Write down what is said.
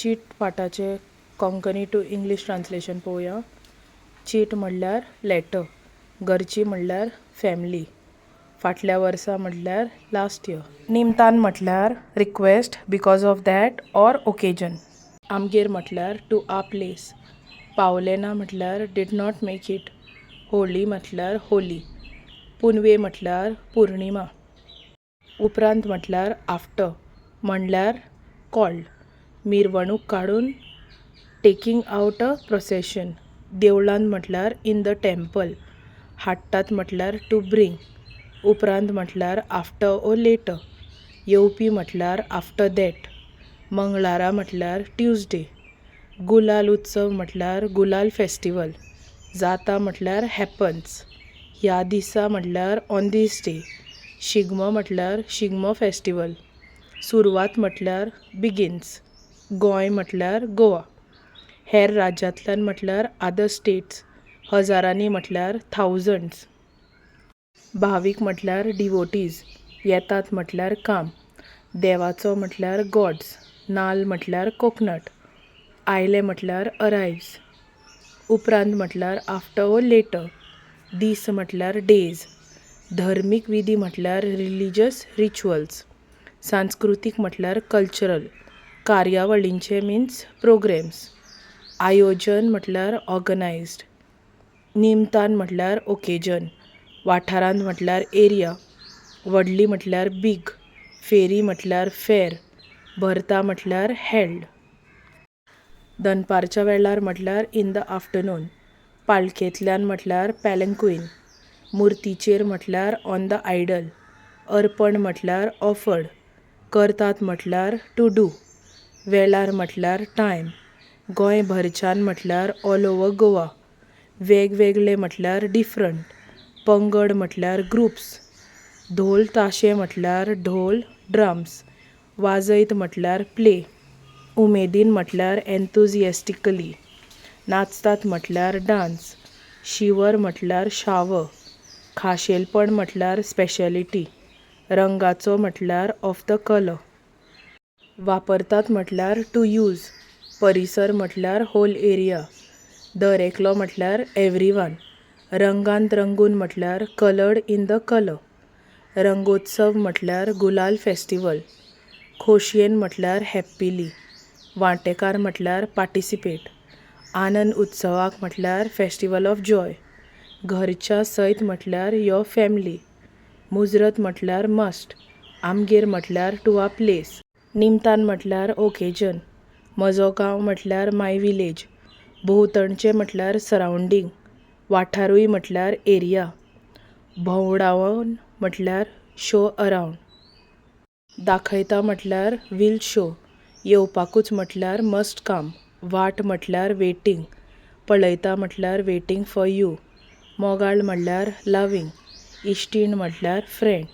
चीट पाठाचे Konkani to English translation पळोवया. चीट म्हणल्यार लेटर, घरची म्हणल्यार फॅमिली, फाटल्या वर्सा म्हणल्यार लास्ट इयर, निमतान म्हटल्यार request because of that or occasion, आमगेर म्हटल्यार टू आ प्लेस, पावले ना म्हटल्यार did not make it, Holi म्हटल्यार होली, पुनवे म्हटल्यार पुर्णिमा, उपरांत म्हटल्यार आफ्टर म्हणल्यार कॉल्ड, मिरवणूक काडून टेकिंग आउट अ प्रोसेशन, देवळांत म्हटल्यार इन द टेम्पल, हाडटात म्हटल्यार टू ब्रिंग, उपरांत म्हटल्यार आफ्टर ओ लेटर, येवपी म्हटल्यार आफ्टर दॅट, मंगळारा म्हटल्यार ट्यूजडे, गुलाल उत्सव म्हटल्यार गुलाल फेस्टिवल, जाता म्हटल्यार हॅपन्स, ह्या दिसा म्हटल्यार ऑन दीस डे, शिगमो म्हटल्यार शिगमो फेस्टिवल, सुरवात म्हटल्यार बिगिन्स, गोंय म्हटल्यार गोवा, हेर राज्यांतल्यान म्हटल्यार अदर स्टेट्स, हजारांनी म्हटल्यार थावजंड्स, भावीक म्हटल्यार डिवोटीज, येतात म्हटल्यार काम, देवाचो म्हटल्यार गॉड्स, नाल्ल म्हटल्यार कोकनट, आयले म्हटल्यार अरायव्स, उपरांत म्हटल्यार आफ्टर ओ लेटर, दीस म्हटल्यार डेज, धर्मीक विधी म्हटल्यार रिलिजियस रिच्युअल्स, सांस्कृतीक म्हटल्यार कल्चरल, कार्यावळींचे मिन्स प्रोग्रेम्स, आयोजन म्हटल्यार ऑर्गनायज्ड, निमतान म्हटल्यार ओकेजन, वाठारांत म्हटल्यार एरिया, व्हडली म्हटल्यार बीग, फेरी म्हटल्यार फेर, भरता म्हटल्यार हेल्ड, दनपारच्या वेळार म्हटल्यार इन द आफ्टरनून, पालखेंतल्यान म्हटल्यार पॅलंक्वीन, मुर्तीचेर म्हटल्यार ऑन द आयडल, अर्पण म्हटल्यार ऑफर्ड, करतात म्हटल्यार टू डू, वेळार म्हटल्यार टायम, गोंय भरच्यान म्हटल्यार ऑल ओवर गोवा, वेगवेगळे म्हटल्यार डिफरंट, पंगड म्हटल्यार ग्रुप्स, ढोल ताशे म्हटल्यार ढोल ड्रम्स, वाजयत म्हटल्यार प्ले, उमेदीन म्हटल्यार एन्थुजिएस्टिकली, नाचतात म्हटल्यार डान्स, शिवर म्हटल्यार शावर, खाशेलपण म्हटल्यार स्पेशलिटी, रंगाचो म्हटल्यार ऑफ द कलर, वापरतात म्हटल्यार टू यूज, परिसर म्हटल्यार होल एरिया, दर एकलो म्हटल्यार एवरीवन, रंगांत रंगून म्हटल्यार कलर्ड इन द कलर, रंगोत्सव म्हटल्यार गुलाल फेस्टिवल, खोशयेन म्हटल्यार हॅप्पिली, वांटेकार म्हटल्यार पार्टिसिपेट, आनंद उत्सवाक म्हटल्यार फेस्टिवल ऑफ जॉय, घरच्या सयत म्हटल्यार योर फॅमिली, मुजरत म्हटल्यार मस्ट, आमगेर म्हटल्यार टू आ प्लेस, निमतान म्हटल्यार ओकेजन, म्हजो गांव म्हटल्यार माय विलेज, भोंवतणचें म्हटल्यार सरावंडींग, वाठारूय म्हटल्यार एरिया, भोंवडावन म्हटल्यार शो अरावंड, दाखयता म्हटल्यार वील शो, येवपाकूच म्हटल्यार मस्ट कम, वाट म्हटल्यार वेटींग, पळयता म्हटल्यार वेटींग फॉर यू, मोगाळ म्हटल्यार लवींग, इश्टीण म्हटल्यार फ्रेंड.